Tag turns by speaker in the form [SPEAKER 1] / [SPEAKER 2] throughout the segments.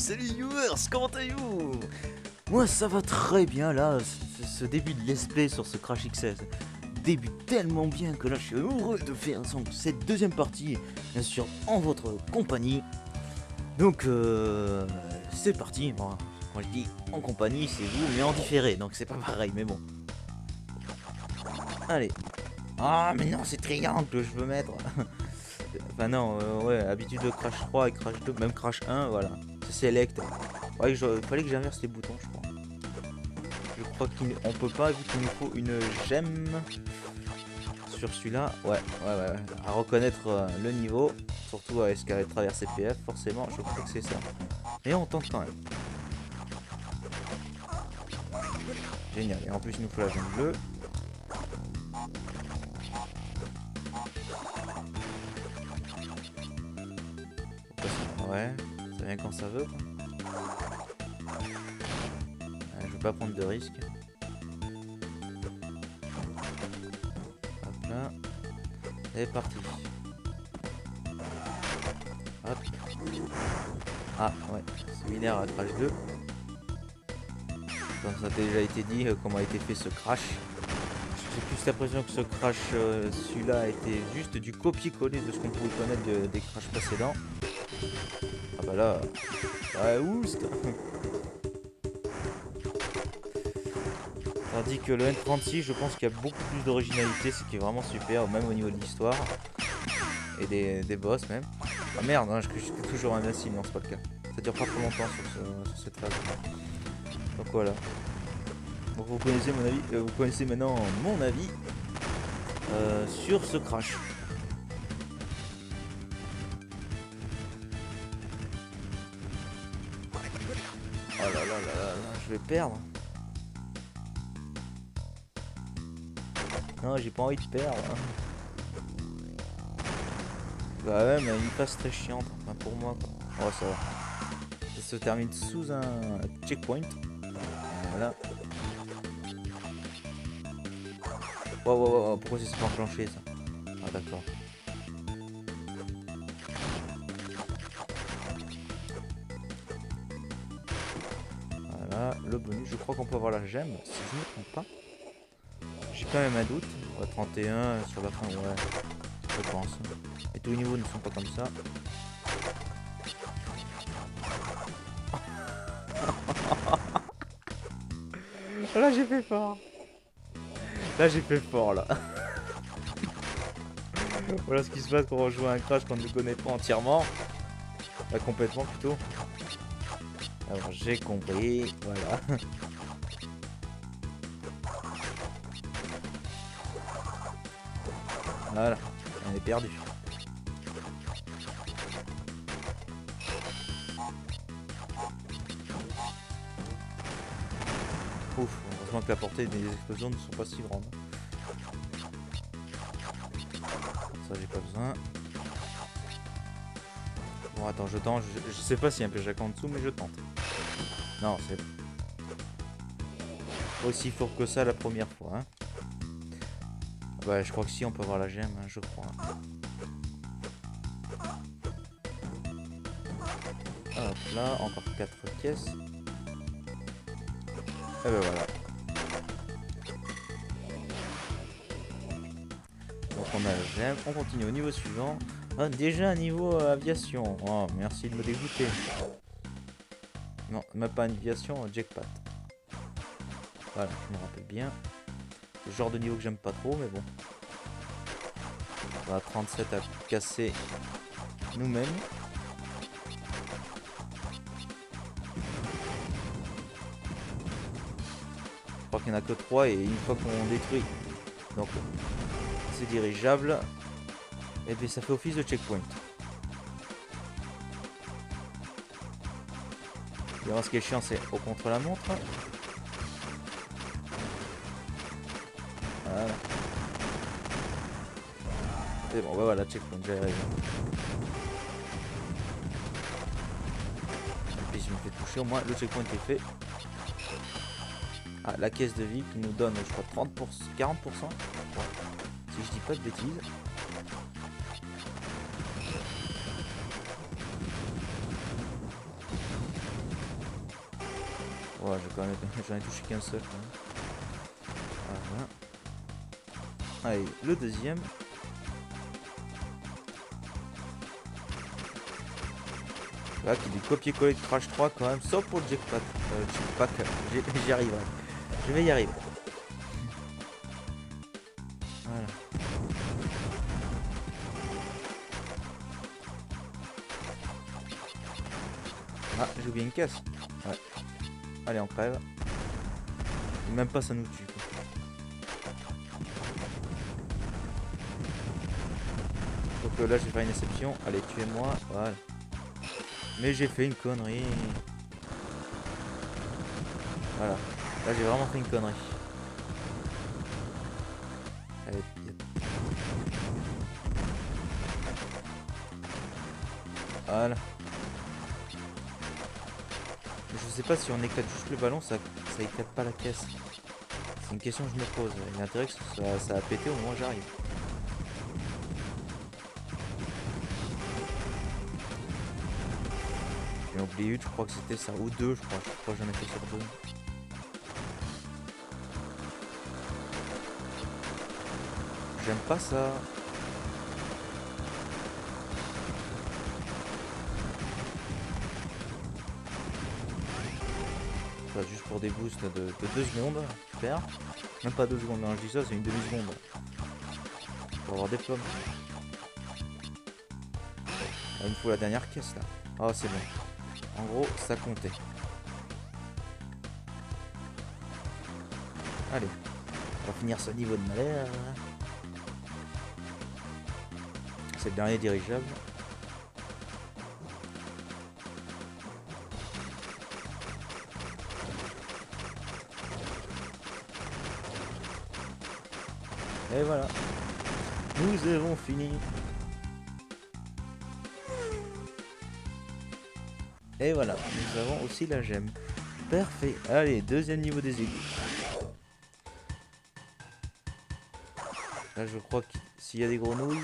[SPEAKER 1] Salut viewers, comment allez-vous? Moi ça va très bien là, ce début de let's play sur ce Crash XS débute tellement bien que là je suis heureux de faire cette deuxième partie, bien sûr en votre compagnie. Donc c'est parti, bon, quand je dis en compagnie c'est vous mais en différé, donc c'est pas pareil mais bon. Allez. Ah mais non c'est triangle que je veux mettre. Enfin non, ouais, habitude de Crash 3 et Crash 2, même Crash 1, voilà. C'est select. Ouais, il fallait que j'inverse les boutons, je crois. Je crois qu'on peut pas, vu qu'il nous faut une gemme sur celui-là. Ouais, à reconnaître le niveau. Surtout avec ce qu'avait traversé PF, forcément, je crois que c'est ça. Mais on tente quand même. Génial, et en plus il nous faut la gemme bleue. Ouais, ça vient quand ça veut. Je veux pas prendre de risques. Hop là. C'est parti. Hop. Ah ouais, similaire à Crash 2. Comme ça a déjà été dit, comment a été fait ce crash. J'ai plus l'impression que ce crash, celui-là a été juste du copier-coller de ce qu'on pouvait connaître des crashs précédents. Ah bah là, ouais, oust. Tandis que le N36, je pense qu'il y a beaucoup plus d'originalité, ce qui est vraiment super, même au niveau de l'histoire. Et des boss même. Ah merde, hein, je suis toujours invincible, non c'est pas le cas. Ça dure pas trop longtemps sur cette phase. Donc voilà. Donc vous connaissez mon avis, vous connaissez maintenant mon avis sur ce crash. Oh là là là là, je vais perdre. Non, j'ai pas envie de perdre. Bah ouais, mais une phase très chiante, enfin pour moi quoi. Oh ça va. Ça se termine sous un checkpoint. Voilà. Wow, pourquoi c'est pas enclenché ça? Ah d'accord. Voilà, le bonus, je crois qu'on peut avoir la gemme, si je ne me trompe pas. J'ai quand même un doute. 31 sur la fin, ouais, je pense. Et tous les niveaux ne sont pas comme ça. Là j'ai fait fort. Là j'ai fait fort là. Voilà ce qui se passe quand on joue à un crash qu'on ne connaît pas entièrement. Pas complètement plutôt. Alors j'ai compris, voilà. Voilà, on est perdu. Ouf, heureusement que la portée des explosions ne sont pas si grandes. Ça j'ai pas besoin. Bon attends, je tente, je sais pas s'il y a un piège en dessous mais je tente. Non, c'est aussi fort que ça la première fois. Hein. Bah je crois que si on peut avoir la gemme, hein, je crois. Hop là, encore 4 pièces. Et ben voilà. Donc on a la gemme, on continue au niveau suivant. Ah, déjà un niveau aviation. Oh merci de me dégoûter. Non, même pas aviation, jackpot. Voilà, je me rappelle bien. C'est le genre de niveau que j'aime pas trop, mais bon. On a 37 à casser nous-mêmes. Je crois qu'il n'y en a que 3 et une fois qu'on détruit, donc c'est dirigeable, et bien ça fait office de checkpoint. Et alors, ce qui est chiant, c'est au contre-la-montre. Voilà. C'est bon, bah voilà, checkpoint, j'ai raison. Et puis, je me fais toucher, au moins le checkpoint est fait. Ah, la caisse de vie qui nous donne, je crois, 30%, 40%. Ouais. Si je dis pas de bêtises. Ouais, j'en ai touché qu'un seul quand même. Voilà. Allez, le deuxième. Là, qui est du copier-coller de Crash 3 quand même, sauf pour le jackpot. Jetpack, j'y arriverai. Je vais y arriver. Voilà. Ah, j'ai oublié une caisse. Ouais. Allez, on crève. Et même pas, ça nous tue. Quoi. Donc là, j'ai fait une exception. Allez, tuez-moi. Voilà. Mais j'ai fait une connerie. Voilà. Là, j'ai vraiment fait une connerie. Allez. Voilà. Je sais pas si on éclate juste le ballon, ça éclate pas la caisse. C'est une question que je me pose. Il y a intérêt que ça a pété au moment où j'arrive. J'ai oublié une, je crois que c'était ça. Ou deux, je crois. Je crois que j'en ai fait sur deux. J'aime pas ça. Ça, juste pour des boosts de 2 secondes. Super. Même pas 2 secondes, non, je dis ça, c'est une demi-seconde. Pour avoir des pommes. Il me faut la dernière caisse là. Ah, c'est bon. En gros, ça comptait. Allez. On va finir ce niveau de malheur. C'est le dernier dirigeable. Et voilà. Nous avons fini. Et voilà, nous avons aussi la gemme. Parfait. Allez, deuxième niveau des égouts. Là, je crois que s'il y a des grenouilles...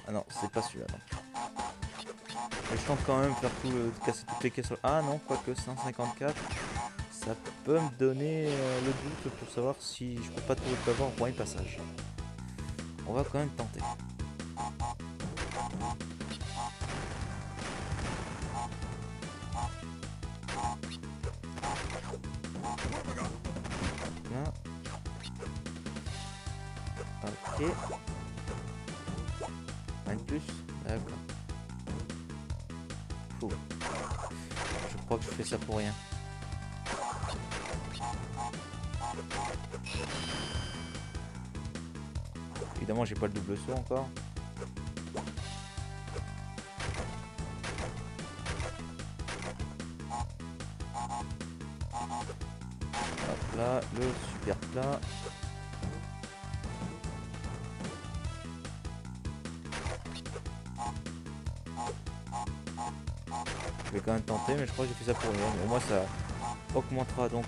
[SPEAKER 1] Ah non, c'est pas celui-là. Mais je tente quand même de faire casser toutes les caisses. Ah non, quoique 154. Ça peut me donner le doute pour savoir si je peux pas tout avoir au premier passage. On va quand même tenter. Là. Ok. Un de plus. D'accord. Fou. Je crois que je fais ça pour rien. Évidemment, j'ai pas le double saut encore. Hop là, le super plat. Je vais quand même tenter, mais je crois que j'ai fait ça pour rien. Mais au moins, ça augmentera donc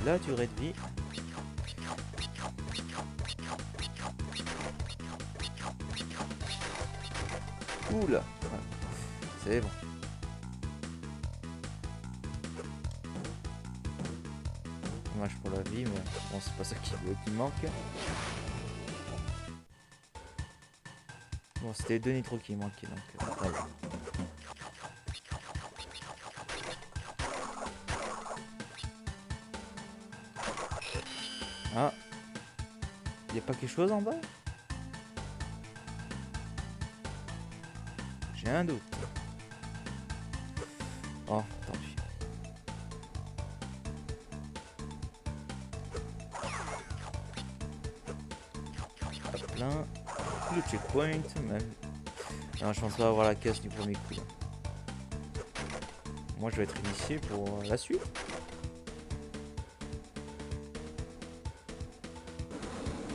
[SPEAKER 1] la durée de vie. Oula, ouais. C'est bon. Dommage pour la vie, mais bon, c'est pas ça qui manque. Bon, c'était les 2 nitros qui manquaient, donc allez. Ah, y a pas quelque chose en bas? J'ai un doute. Oh, tant pis. Hop là. Le checkpoint, même. Non, je pense pas avoir la caisse du premier coup. Moi, je vais être initié pour la suite.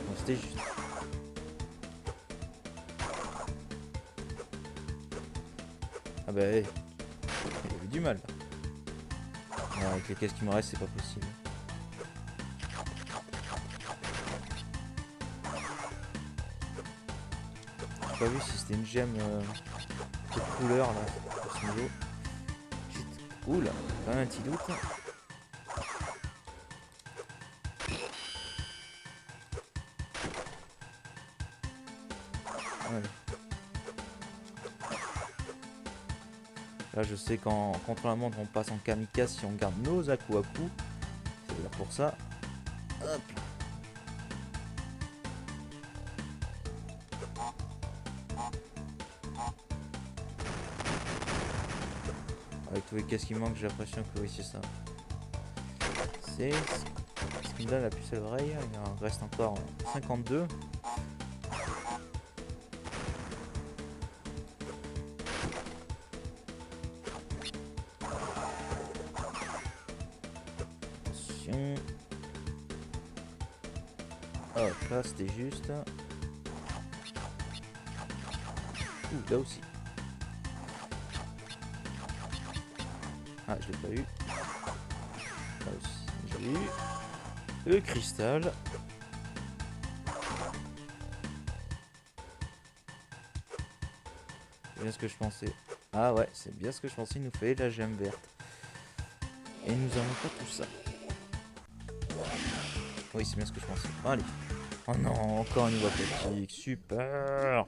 [SPEAKER 1] Bon, c'était juste. Ah bah, hey. Il y a eu du mal là. Non, avec les caisses qui me restent, c'est pas possible. J'ai pas vu si c'était une gemme de couleur là, à ce niveau. Oula, quand même un petit doute. Allez. Là je sais qu'en contre la montre on passe en kamikaze si on garde nos Aku Aku. C'est là pour ça. Hop. Avec tous les caisses qui manquent, j'ai l'impression que oui c'est ça. C'est ce qui me donne la puce à l'oreille. Il en reste encore 52. Attention. Hop là c'était juste. Ouh là aussi. Ah je l'ai pas eu. Là aussi j'ai eu. Le cristal. C'est bien ce que je pensais. Ah ouais, c'est bien ce que je pensais. Il nous fait la gemme verte. Et nous avons pas tout ça. Oui, c'est bien ce que je pensais. Allez. Oh non, encore un niveau aquatique. Super.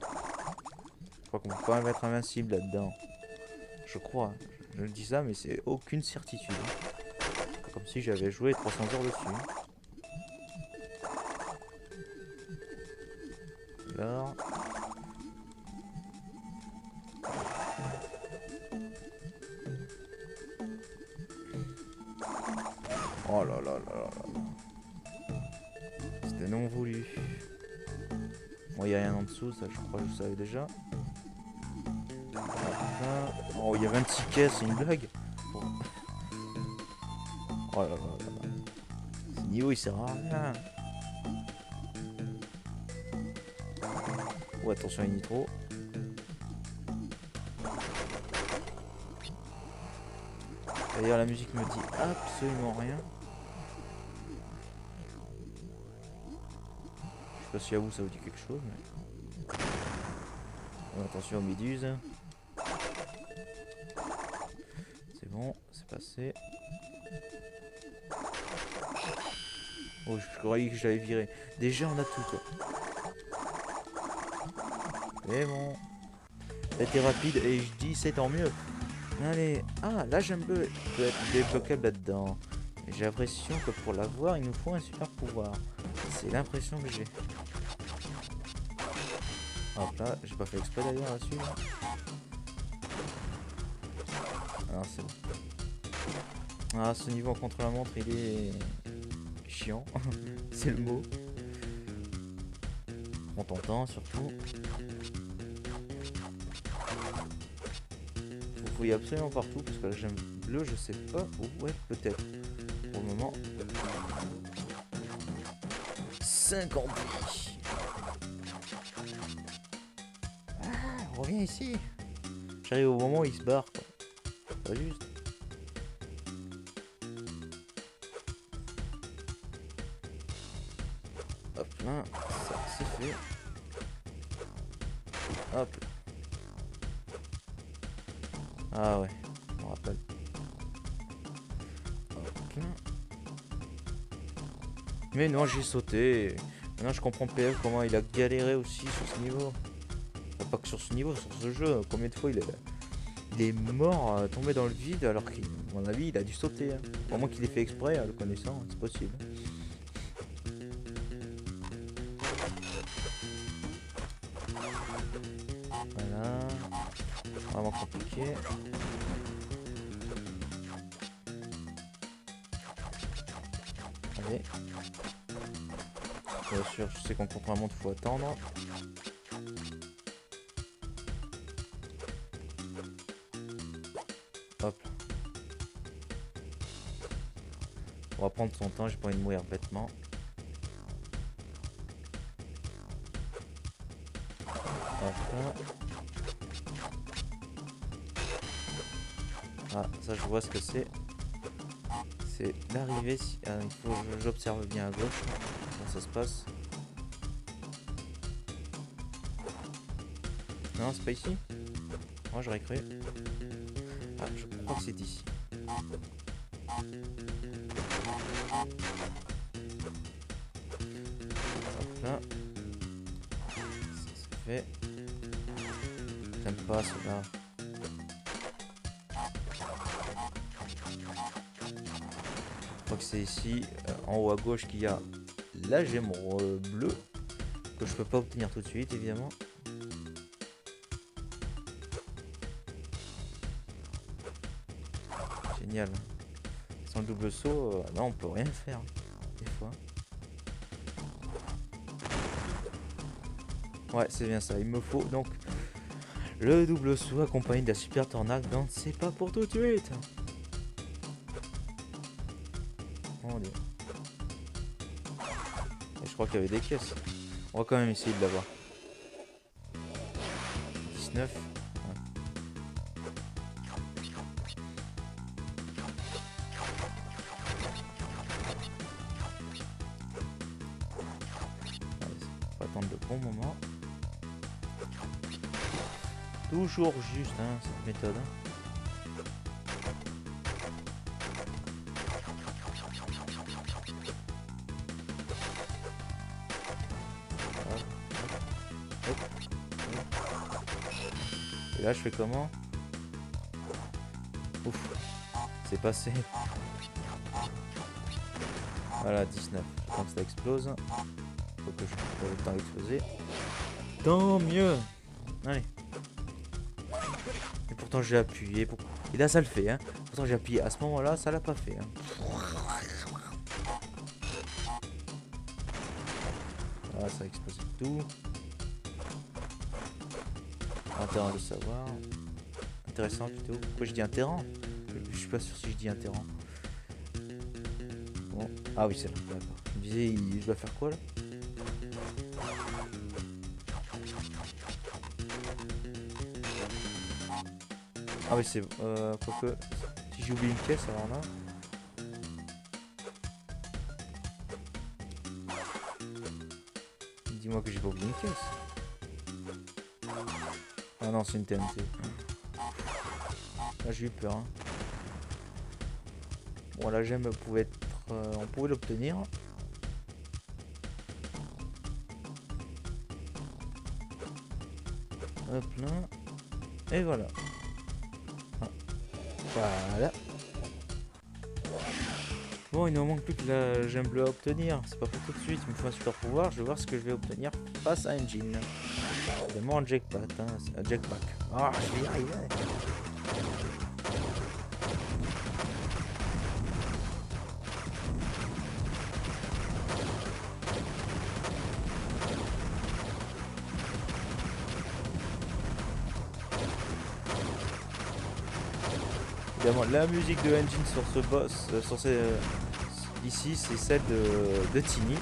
[SPEAKER 1] Je crois qu'on peut pas être invincible là-dedans. Je crois. Je dis ça, mais c'est aucune certitude. Comme si j'avais joué 300 heures dessus. Alors... Oh là là là là. C'était non voulu. Bon, il n'y a rien en dessous, ça je crois que je savais déjà. Oh, il y a 26 caisses, c'est une blague. Oh là là là là. Ce niveau il sert à rien. Oh, attention à les nitro. D'ailleurs, la musique me dit absolument rien. Je sais pas si à vous ça vous dit quelque chose, mais... Oh, attention aux méduses. C'est bon, c'est passé. Oh, je croyais que j'avais viré. Déjà, on a tout, quoi. Mais bon. Ça a été rapide et je dis c'est tant mieux. Allez. Ah, là, j'aime peut être débloquable là-dedans. J'ai l'impression que pour l'avoir, il nous faut un super pouvoir. C'est l'impression que j'ai. Hop là, j'ai pas fait exprès d'ailleurs là-dessus. Alors c'est bon. Ah, ce niveau en contre-la-montre, il est chiant. C'est le mot. On t'entend surtout. Faut fouiller absolument partout parce que là j'aime bleu, je sais pas. Oh, ouais, peut-être. Pour le moment. 50. Ah, reviens ici. J'arrive au moment où il se barre, quoi. Pas juste. Hop là, ça c'est fait. Hop. Ah ouais, je me rappelle. Hop là. Mais non, j'ai sauté. Maintenant je comprends PF comment il a galéré aussi sur ce niveau. Enfin, pas que sur ce niveau, sur ce jeu. Combien de fois il est mort, tombé dans le vide alors qu'à mon avis il a dû sauter. Hein. Au moins qu'il ait fait exprès, le connaissant, c'est possible. Voilà. Vraiment compliqué. Allez. Bien sûr, je sais qu'en contre-la-montre, il faut attendre. Hop. On va prendre son temps, j'ai pas envie de mourir bêtement. Hop là. Ah, ça je vois ce que c'est. C'est l'arrivée. Ah, il faut que j'observe bien à gauche. Comment ça se passe. Non, c'est pas ici. Moi j'aurais cru. Ah, je crois que c'est ici. Hop là. Ça c'est fait. J'aime pas cela. Je crois que c'est ici, en haut à gauche, qu'il y a la gemme bleue. Que je peux pas obtenir tout de suite, évidemment. Génial. Sans le double saut, là on peut rien faire. Des fois. Ouais, c'est bien ça. Il me faut donc le double saut accompagné de la super tornade. Non, c'est pas pour tout de suite. Oh Dieu. Et je crois qu'il y avait des caisses. On va quand même essayer de l'avoir. 19. Ouais. Allez, on va attendre le bon moment. Toujours juste, hein, cette méthode. Et là, je fais comment? Ouf, c'est passé. Voilà, 19. J'attends que ça explose. Faut que je fasse le temps d'exploser. Tant mieux. Allez. Et pourtant j'ai appuyé. Et là ça le fait. Hein. Pourtant j'ai appuyé à ce moment-là, ça l'a pas fait. Hein. Voilà, ça a explosé tout. Intéressant de savoir. Intéressant plutôt. Pourquoi je dis intéressant? Je suis pas sûr si je dis intéressant. Bon. Ah oui, c'est là. D'accord. Je me disais, je dois faire quoi là? Ah oui, c'est... quoique... Si j'ai oublié une pièce, alors là... Dis-moi que j'ai pas oublié une pièce. Ah non, c'est une TNT. Là, j'ai eu peur. Hein. Bon, la gemme pouvait être... on pouvait l'obtenir. Hop là. Et voilà. Voilà. Bon, il ne manque plus que la gemme bleue à obtenir. C'est pas pour tout de suite, il me faut un super pouvoir. Je vais voir ce que je vais obtenir face à Engine. Évidemment un jackpot, hein. Un jackpack. Ah, je vais y arriver. Évidemment, la musique de Engine sur ce boss, ici, c'est celle de Tiny.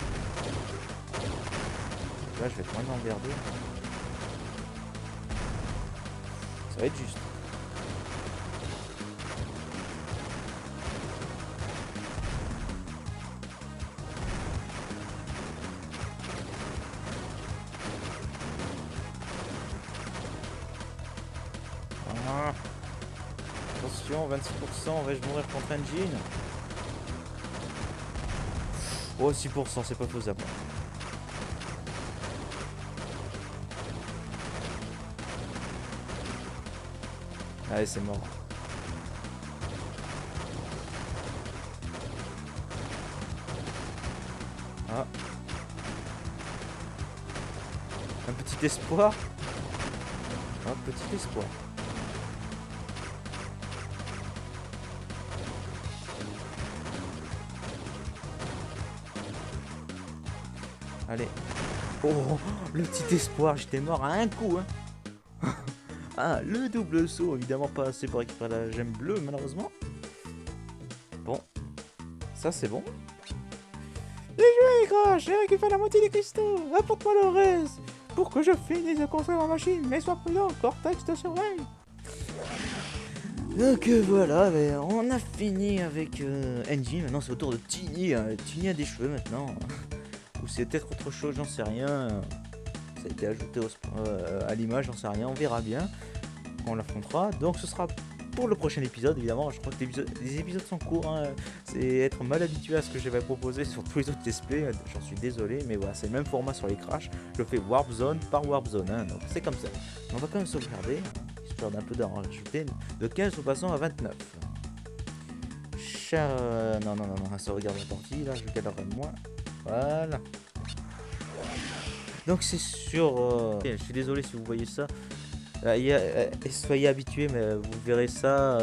[SPEAKER 1] Là, je vais être vraiment emmerdé. Ça va être juste. Ah. Attention, 26%, vais-je mourir contre Engine? Oh, 6%, c'est pas faisable. Allez, c'est mort. Ah. Un petit espoir. Un petit espoir. Allez. Oh, le petit espoir, j'étais mort à un coup. Hein. Ah, le double saut, évidemment pas assez pour récupérer la gemme bleue, malheureusement. Bon, ça c'est bon. J'ai joué, Crash, j'ai récupéré la moitié des cristaux. Apporte-moi le reste pour que je finisse de construire ma machine. Mais sois prudent, Cortex te surveille. Donc voilà, on a fini avec Engine. Maintenant c'est au tour de Tiny. Tiny a des cheveux maintenant. Ou c'est peut-être autre chose, j'en sais rien. Ça a été ajouté à l'image, j'en sais rien, on verra bien quand on l'affrontera. Donc ce sera pour le prochain épisode, évidemment. Je crois que les épisodes sont courts, hein. C'est être mal habitué à ce que je vais proposer sur tous les autres let's play. J'en suis désolé, mais voilà, c'est le même format sur les Crash. Je fais Warp Zone par Warp Zone, hein, donc c'est comme ça. On va quand même sauvegarder, histoire d'un peu d'en rajouter. De 15, nous passons à 29. Non, ça regarde la partie, là, je garderai moins. Voilà. Donc c'est sur... Je suis désolé si vous voyez ça. Soyez habitués, mais vous verrez ça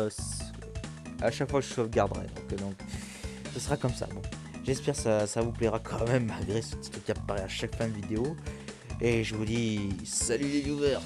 [SPEAKER 1] à chaque fois que je sauvegarderai. Donc ce sera comme ça. Bon. J'espère que ça vous plaira quand même, malgré ce petit truc qui apparaît à chaque fin de vidéo. Et je vous dis salut les viewers.